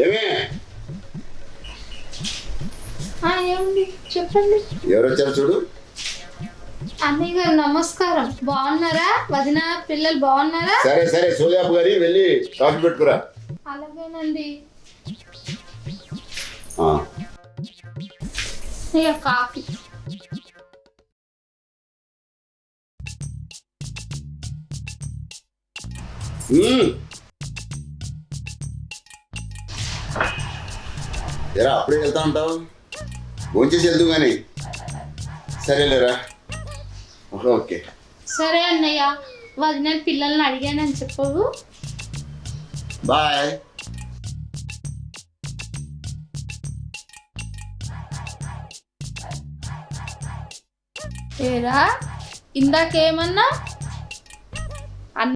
ఏమే ఏమండి చెప్పండి. ఎవరు వచ్చారు చూడు. అన్నయ్య గారు నమస్కారం. బాగున్నారా? వదిన పిల్లలు బాగున్నారా? సరే సరే సూర్యాపు గారి వెళ్ళి కాఫీ పెట్టుకురా. అలాగేనండి. ఆ. ఇక కాఫీ. ఎరా అప్పుడే వెళ్తా ఉంటావు, భోంచేసి వెళ్తూ కానీ. సరేలేరా. ఓకే సరే అన్నయ్య, వదిన పిల్లల్ని అడిగానని చెప్పవు. బాయ్. ఏరా ఇందాకేమన్నా